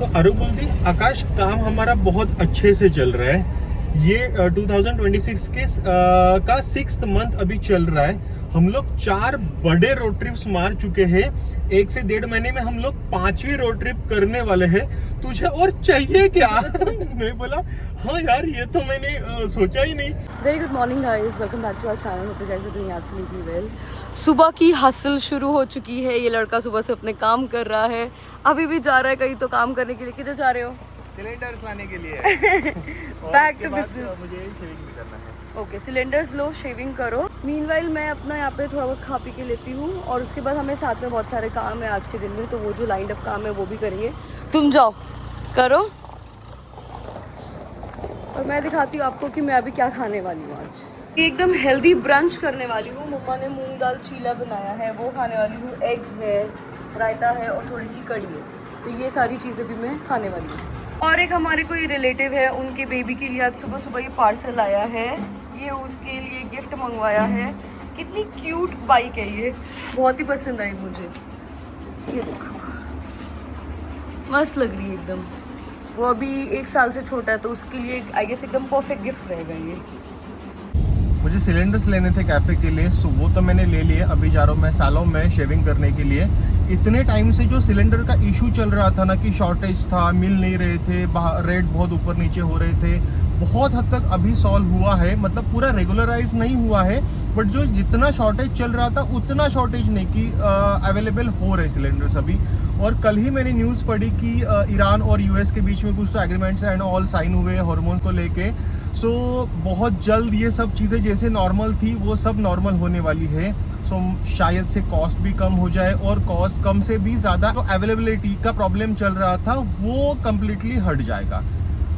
तो अरू बोलती आकाश काम हमारा बहुत अच्छे से चल रहा है। ये 2026 के का 6th मंथ अभी चल रहा है। हम लोग 4 बड़े रोड ट्रिप्स मार चुके हैं। 1 से 1.5 महीने में हम लोग 5वीं रोड ट्रिप करने वाले हैं। तुझे और चाहिए क्या? मैं बोला हाँ यार, ये तो मैंने सोचा ही नहीं। Very good morning guys, welcome back to our channel. Hope you guys are doing absolutely well. सुबह की हसल शुरू हो चुकी है। ये लड़का सुबह से अपने काम कर रहा है, अभी भी जा रहा है कहीं तो काम करने के लिए। किधर जा रहे हो? सिलेंडर्स लाने के लिए। Back to business. मुझे शेविंग भी करना है। ओके, सिलेंडर्स लो, शेविंग करो। मीनवाइल मैं अपना यहाँ पे थोड़ा बहुत खा पी के लेती हूँ और उसके बाद हमें साथ में बहुत सारे काम है आज के दिन में, तो वो जो लाइंड अप काम है वो भी करेंगे। तुम जाओ करो और मैं दिखाती हूँ आपको कि मैं अभी क्या खाने वाली हूँ। आज एकदम हेल्दी ब्रंच करने वाली हूँ। मम्मा ने मूंग दाल चीला बनाया है, वो खाने वाली हूँ। एग्स है, रायता है और थोड़ी सी कड़ी है। तो ये सारी चीज़ें भी मैं खाने वाली हूँ। और एक हमारे कोई रिलेटिव है, उनके बेबी के लिए आज सुबह सुबह ये पार्सल आया है। ये उसके लिए गिफ्ट मंगवाया है। कितनी क्यूट बाइक है ये, बहुत ही पसंद आई मुझे। ये देखो मस्त लग रही है एकदम। वो अभी 1 साल से छोटा है तो उसके लिए आई गेस एकदम परफेक्ट गिफ्ट रहेगा ये। मुझे सिलेंडर्स लेने थे कैफ़े के लिए, सो वो तो मैंने ले लिए। अभी जा रहा हूँ मैं सैलॉन में शेविंग करने के लिए। इतने टाइम से जो सिलेंडर का इशू चल रहा था ना कि शॉर्टेज था, मिल नहीं रहे थे, रेट बहुत ऊपर नीचे हो रहे थे, बहुत हद तक अभी सॉल्व हुआ है। मतलब पूरा रेगुलराइज नहीं हुआ है, बट जो जितना शॉर्टेज चल रहा था उतना शॉर्टेज नहीं कि अवेलेबल हो रहे सिलेंडर्स अभी। और कल ही मैंने न्यूज़ पढ़ी कि ईरान और यूएस के बीच में कुछ तो एग्रीमेंट्स एंड ऑल साइन हुए हार्मोन्स को लेके। सो बहुत जल्द ये सब चीज़ें जैसे नॉर्मल थी वो सब नॉर्मल होने वाली है। सो शायद से कॉस्ट भी कम हो जाए, और कॉस्ट कम से भी ज़्यादा जो अवेलेबिलिटी का प्रॉब्लम चल रहा था वो कम्प्लीटली हट जाएगा।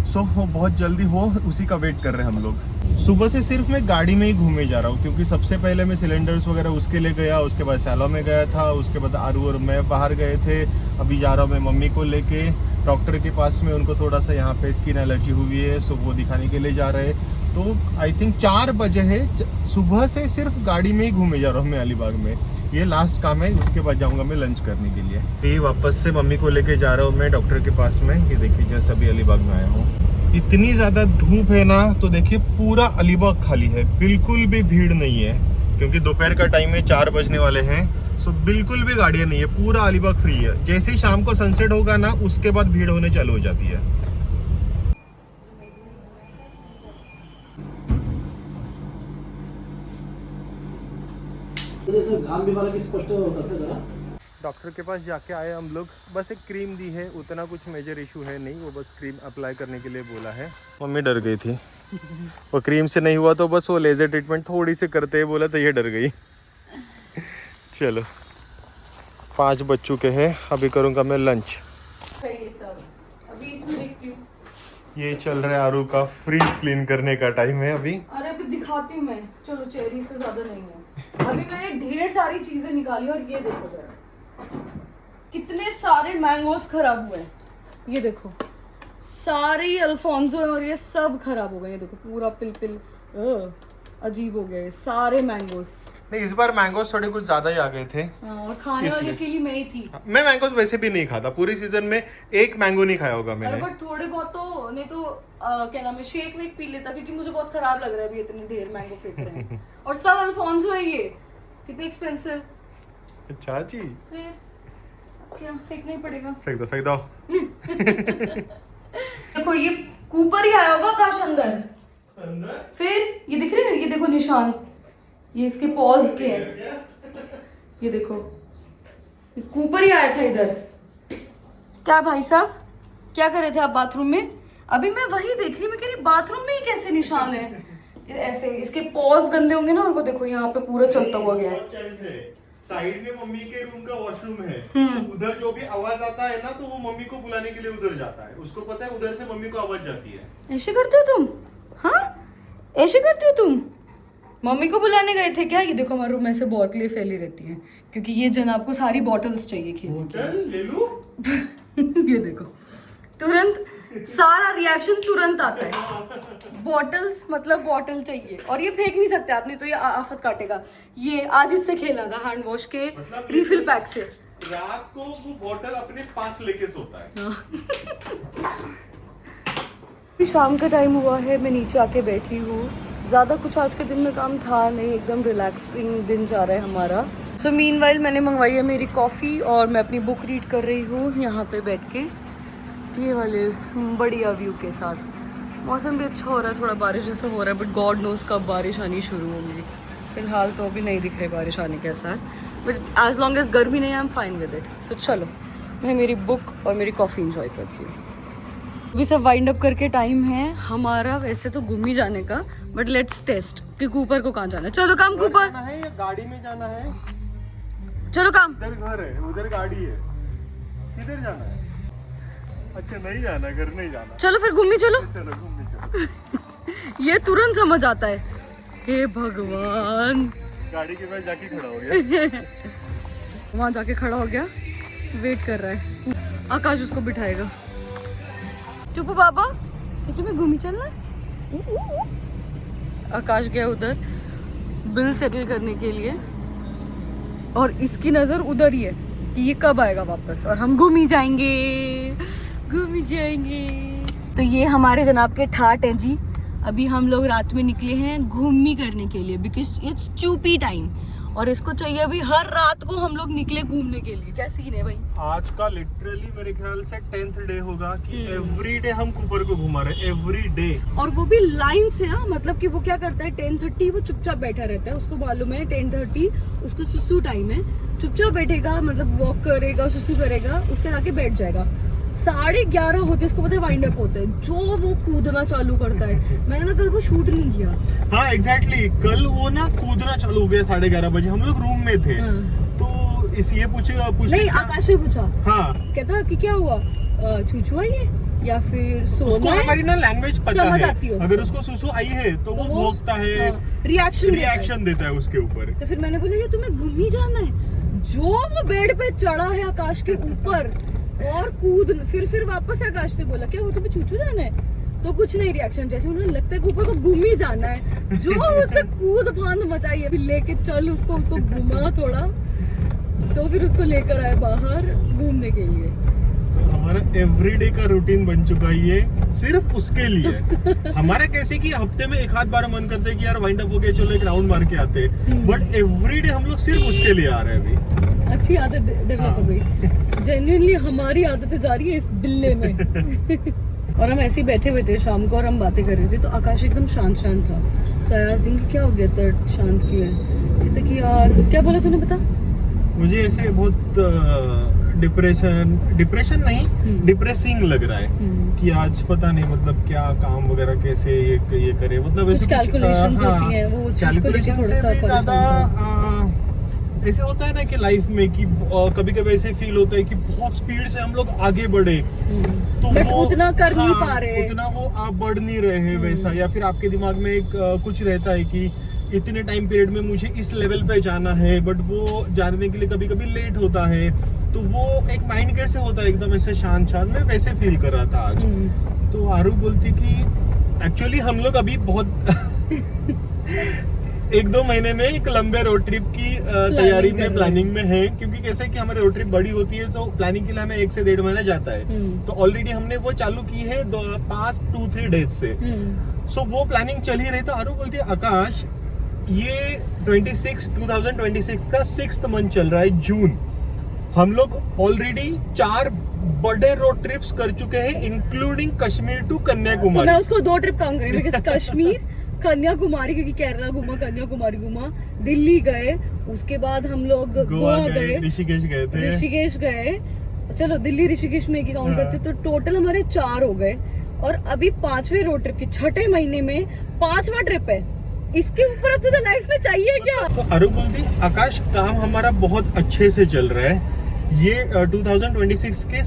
सो बहुत जल्दी हो, उसी का वेट कर रहे हैं हम लोग। सुबह से सिर्फ मैं गाड़ी में ही घूमे जा रहा हूँ, क्योंकि सबसे पहले मैं सिलेंडर्स वगैरह उसके लिए गया, उसके बाद सैलो में गया था, उसके बाद आरू और मैं बाहर गए थे। अभी जा रहा हूँ मैं मम्मी को लेके डॉक्टर के पास में। उनको थोड़ा सा यहाँ पे स्किन एलर्जी हुई है, सो वो दिखाने के लिए जा रहे हैं। तो आई थिंक 4 बजे है। सुबह से सिर्फ गाड़ी में ही घूमे जा रहा हूँ मैं अलीबाग में। ये लास्ट काम है, उसके बाद जाऊँगा मैं लंच करने के लिए। ये वापस से मम्मी को लेके जा रहा हूँ मैं डॉक्टर के पास में। ये देखिए जस्ट अभी अलीबाग में आया हूँ। इतनी ज़्यादा धूप है ना, तो देखिए पूरा अलीबाग खाली है, बिल्कुल भी भीड़ नहीं है, क्योंकि दोपहर का टाइम है, 4 बजने वाले हैं। सो बिल्कुल भी गाड़ियाँ नहीं है, पूरा अलीबाग फ्री है। जैसे ही शाम को सनसेट होगा ना, उसके बाद भीड़ होने चालू हो जाती है। घाम भी वाला की स्पष्ट होता था जरा। डॉक्टर के पास जाके आए हम लोग। बस एक क्रीम दी है, उतना कुछ मेजर इशू है नहीं। वो बस क्रीम अप्लाई करने के लिए बोला है। मम्मी डर गई थी वो क्रीम से नहीं हुआ तो बस वो लेज़र ट्रीटमेंट थोड़ी सी करते हैं बोला, तो ये डर गई। चलो 5 बज चुके हैं, अभी करूँगा मैं लंच। ये सब अभी इसमें देखती हूँ। ये चल रहा है आरू का फ्रीज क्लीन करने का टाइम है अभी। अरे अभी दिखाती हूँ मैं। चलो चेरी से ज्यादा नहीं है। अभी मैंने ढेर सारी चीजें निकाली और ये देखो जरा कितने सारे मैंगोस खराब हुए हैं। ये देखो सारी अल्फोंसो है और ये सब खराब हो गए। ये देखो पूरा पिल अजीब हो गए सारे मैंगोस। नहीं, इस बार मैंगोस थोड़े कुछ ज्यादा ही आ गए थे। और खाने वाले के लिए मैं ही थी। मैं मैंगोस वैसे भी नहीं खाता, पूरी सीजन में 1 मैंगो नहीं खाया होगा मैंने। बट थोड़े बहुत तो नहीं तो क्या नाम है, शेक वेक पी लेता, क्योंकि मुझे बहुत खराब लग रहा है अभी इतने ढेर मैंगो फेंक रहे हैं। और सब अल्फोंसो है ये, कितने एक्सपेंसिव। अच्छा जी, फिर क्या फेंकना ही पड़ेगा। फेंक दो फेंक दो। देखो ये कूपर ही आया होगा आकाश अंदर। फिर ये दिख रहे हैं, ये देखो निशान, ये इसके पॉज के हैं। ये देखो ये कूपर ही आया था इधर। क्या भाई साहब क्या कर रहे थे आप बाथरूम में? अभी मैं वही देख रही, मैं कह रही बाथरूम में ही कैसे निशान है ऐसे, इसके पॉज गंदे होंगे ना। और वो देखो यहाँ पे पूरा चलता हुआ गया है। साइड में मम्मी के रूम का वॉशरूम है, तो उधर जो भी आवाज आता है ना, तो वो मम्मी को बुलाने के लिए उधर जाता है। उसको पता है उधर से मम्मी को आवाज जाती है। ऐसे करते हो तुम? हाँ ऐसे करते हो तुम? मम्मी को बुलाने गए थे क्या? ये देखो हमारे रूम में से बोतलें फैली रहती हैं, क्योंकि ये जनाब को सारी बॉटल्स चाहिए खेलने बोतल ले लूं? ये देखो तुरंत सारा रिएक्शन तुरंत आता है। बॉटल्स मतलब बॉटल चाहिए, और ये फेंक नहीं सकते आपने तो ये आफत काटेगा। ये आज इससे खेला था हैंड वॉश के मतलब रिफिल पैक से। रात को वो बोतल अपने पास लेके सोता है। अभी शाम का टाइम हुआ है, मैं नीचे आके बैठी हूँ। ज़्यादा कुछ आज के दिन में काम था नहीं, एकदम रिलैक्सिंग दिन जा रहा है हमारा। सो मीनवाइल मैंने मंगवाई है मेरी कॉफ़ी और मैं अपनी बुक रीड कर रही हूँ यहाँ पे बैठ के, ये वाले बढ़िया व्यू के साथ। मौसम भी अच्छा हो रहा है, थोड़ा बारिश जैसा हो रहा है, बट गॉड नोज़ कब बारिश आनी शुरू होगी। फिलहाल तो अभी नहीं दिख रही बारिश आने के साथ, बट एज लॉन्ग एज गर्मी नहीं, I am fine with it. So चलो मैं मेरी बुक और मेरी कॉफ़ी इंजॉय करती हूँ। अभी सब वाइंड अप करके टाइम है हमारा वैसे तो घूम ही जाने का, बट लेट्स टेस्ट कि कूपर को कहाँ जाना है। चलो काम कूपर, जाना है या गाड़ी में जाना है? चलो काम। इधर घर है, उधर गाड़ी है, किधर जाना है? अच्छा नहीं जाना, घर नहीं जाना। चलो फिर घूमी चलो। चलो घूमने चलो। ये तुरंत समझ आता है। हे भगवान, गाड़ी के पास जाके खड़ा हो गया। वहाँ जाके खड़ा हो गया, वेट कर रहा है। आकाश उसको बिठाएगा। चुप बाबा, कि तुम्हें घूमी चलना है? आकाश गया उधर बिल सेटल करने के लिए, और इसकी नज़र उधर ही है कि ये कब आएगा वापस और हम घूमी जाएंगे, घूमी जाएंगे। तो ये हमारे जनाब के ठाट हैं जी। अभी हम लोग रात में निकले हैं घूमने करने के लिए, बिकॉज इट्स चूपी टाइम, और इसको चाहिए अभी हर रात को हम लोग निकले घूमने के लिए। क्या सीन है भाई? आज का लिटरली मेरे ख्याल से 10th डे होगा कि एवरी डे हम कूपर को घुमा रहे हैं, एवरी डे। और वो भी लाइन से। हाँ, मतलब कि वो क्या करता है, 10:30 वो चुपचाप बैठा रहता है, उसको मालूम है 10:30 उसका सुसु टाइम है, चुपचाप बैठेगा, मतलब वॉक करेगा, सुसु करेगा, उसके आके बैठ जाएगा। 11:30 होते उसको पता है वाइंड अप होते हैं, जो वो कूदना चालू करता है। मैंने ना कल वो शूट नहीं किया। हाँ एग्जैक्टली, कल वो ना कूदना चालू हो गया 11:30 बजे, हम लोग रूम में थे। हाँ। तो इस ये पूछे नहीं, आकाश ने पूछा। हाँ, कहता कि क्या हुआ, छूछू आई है या फिर उसको सोना है? हमारी ना लैंग्वेज पता समझ है, आती है उसको। अगर उसको सुसु आई है तो वो भौंकता है, रिएक्शन देता है उसके ऊपर। तो फिर मैंने बोला ये तुम्हें घूमने जाना है। जो वो बेड पे चढ़ा है आकाश के ऊपर और कूद, फिर वापस आकाश से बोला क्या वो तुम्हें छूछू जाना है? तो कुछ नहीं रिएक्शन, जैसे मुझे लगता है कि ऊपर को घूम ही जाना है। जो उससे कूद फांद मचाई है, अभी लेके चल उसको घुमा थोड़ा, तो फिर उसको लेकर आए बाहर घूमने के लिए। हमारा एवरीडे का रूटीन बन चुका है ये, सिर्फ उसके लिए। हमारा कैसे कि हफ्ते में एक आध बार मन करता है कि यार वाइंड अप हो गया, चलो एक राउंड मार के आते हैं, बट एवरीडे हम लोग सिर्फ उसके लिए आ रहे हैं। अभी अच्छी आदत डेवलप हो गई, जेन्युइनली हमारी आदतें जा रही है इस बिल्ले में। और हम ऐसे ही बैठे हुए थे शाम को और हम बातें कर रहे थे, तो आकाश एकदम शांत था। सो आज दिन की क्या हो गया इतना शांत क्यों है? कहते कि यार क्या बोला तूने, बता। मुझे ऐसे बहुत डिप्रेशन नहीं, डिप्रेसिंग लग रहा है कि आज पता नहीं मतलब क्या काम वगैरह कैसे ये करे, मतलब ऐसे कैलकुलेशंस होती हैं, वो उस चीज को लेके थोड़ा सा ज्यादा ऐसे होता है ना कि लाइफ में कि कभी कभी ऐसे फील होता है कि बहुत स्पीड से हम लोग आगे बढ़े, तो वो उतना कर नहीं पा रहे, उतना वो आप बढ़ नहीं रहे हैं वैसा, या फिर आपके दिमाग में एक कुछ रहता है कि इतने टाइम पीरियड में मुझे इस लेवल पे जाना है, बट वो जानने के लिए कभी कभी लेट होता है, तो वो एक माइंड कैसे होता है एकदम ऐसे शांत, मैं वैसे फील कर रहा था आज। तो आरू बोलती कि एक्चुअली हम लोग अभी बहुत 1-2 महीने में एक लंबे रोड ट्रिप की तैयारी में, प्लानिंग में है, क्योंकि कैसे कि हमारी रोड ट्रिप बड़ी होती है तो प्लानिंग के लिए हमें 1 से 1.5 महीना जाता है, तो ऑलरेडी हमने वो चालू की है पास्ट 2-3 डेज से। सो वो प्लानिंग चल ही रही। तो आरू बोलती है आकाश ये 2026 का 6th मंथ चल रहा है, जून, हम लोग ऑलरेडी 4 बड़े रोड ट्रिप्स कर चुके हैं, इंक्लूडिंग कश्मीर टू कन्याकुमारी। तो मैं उसको 2 ट्रिप काउंट करें, बिकॉज़ कश्मीर, कन्याकुमारी, क्योंकि केरला घूमा, कन्याकुमारी घूमा, दिल्ली गए, उसके बाद हम लोग गोवा गए, ऋषिकेश गए। चलो दिल्ली ऋषिकेश में काउंट करते तो टोटल हमारे 4 हो गए, और अभी 5वें रोड ट्रिप की 6ठे महीने में 5वां ट्रिप है। इसके ऊपर अब तुझे लाइफ में चाहिए क्या? तो अरू बोलती आकाश काम हमारा बहुत अच्छे से चल रहा है, ये 2026 के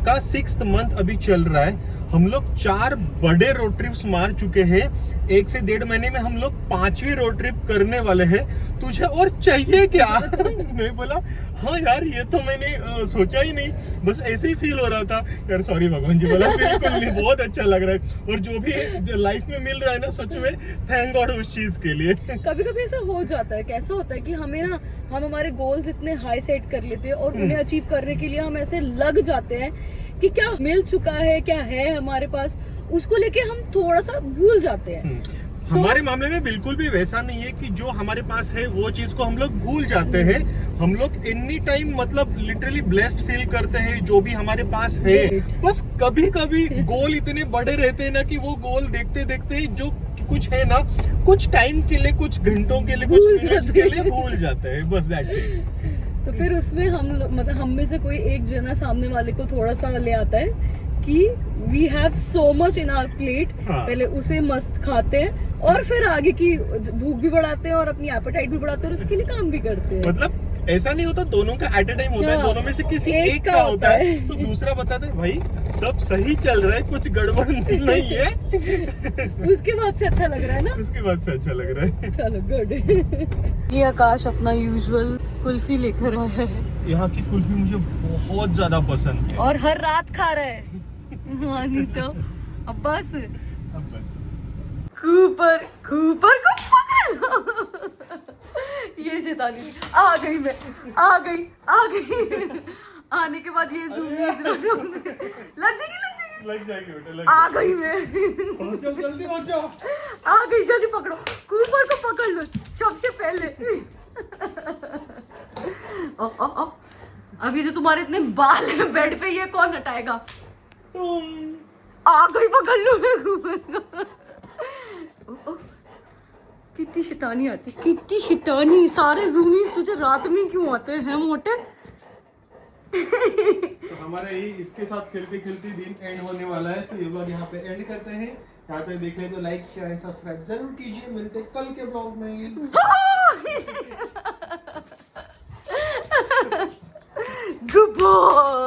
का 6th मंथ अभी चल रहा है, हम लोग 4 बड़े रोड ट्रिप्स मार चुके हैं, 1 से 1.5 महीने में हम लोग 5वीं रोड ट्रिप करने वाले हैं, तुझे और चाहिए क्या? मैं बोला हाँ यार ये तो मैंने सोचा ही नहीं, बस ऐसे ही फील हो रहा था यार, सॉरी भगवान जी। बोला बिल्कुल नहीं, बहुत अच्छा लग रहा है, और जो भी लाइफ में मिल रहा है ना, सच में थैंक गॉड उस चीज के लिए। कभी कभी ऐसा हो जाता है, कैसा होता है कि हमें ना, हम हमारे गोल्स इतने हाई सेट कर लेते हैं और उन्हें अचीव करने के लिए हम ऐसे लग जाते हैं कि क्या मिल चुका है, क्या है हमारे पास, उसको लेके हम थोड़ा सा भूल जाते हैं। हमारे मामले में बिल्कुल भी वैसा नहीं है कि जो हमारे पास है वो चीज को हम लोग भूल जाते हैं। हम लोग एनी टाइम मतलब लिटरली ब्लेस्ड फील करते हैं जो भी हमारे पास है। बस कभी कभी गोल इतने बड़े रहते हैं ना कि वो गोल देखते देखते जो कुछ है ना, कुछ टाइम के लिए, कुछ घंटों के लिए, कुछ मिनट्स के लिए भूल जाते हैं, बस दैट्स इट। तो फिर उसमें हम में से कोई एक जना सामने वाले को थोड़ा सा ले आता है कि we have so much in our plate, पहले उसे मस्त खाते हैं और फिर आगे की भूख भी बढ़ाते हैं और अपनी एपेटाइट भी बढ़ाते हैं और उसके लिए काम भी करते हैं। मतलब ऐसा नहीं होता दोनों का एट अ टाइम होता है, दोनों में से किसी एक का होता है तो दूसरा बताता है भाई सब सही चल रहा है, कुछ गड़बड़ नहीं है। उसके बाद से अच्छा लग रहा है ना, उसके बाद से अच्छा लग रहा है। चलो गुड। ये आकाश अपना यूजुअल कुल्फी लेकर आया है। यहाँ की कुल्फी मुझे बहुत ज्यादा पसंद है और हर रात खा रहा है। हाँ नहीं तो अब बस अब बस कूपर को पकड़। ये शैतानी आ गई, मैं आ गई आने के बाद ये जूम लग जाएगी बेटा, आ गई मैं। पहुंचो जल्दी पहुंचो, आ गई, जल्दी पकड़ो, कूपर को पकड़ लो सबसे पहले। ओ, अभी जो तुम्हारे इतने बाल है बेड पे, ये कौन हटाएगा? तुम आ गई, पकड़ लो मैं कूपर को। कितनी शैतानी आती, कितनी शैतानी। सारे जूमीज तुझे रात में क्यों आते हैं मोटे? तो हमारा यही इसके साथ खेलते खेलते दिन एंड होने वाला है। सो ये व्लॉग यहाँ पे एंड करते हैं। यहाँ तक देख ले तो लाइक शेयर एंड सब्सक्राइब जरूर कीजिए। मिलते हैं कल के व्लॉग में। Good boy.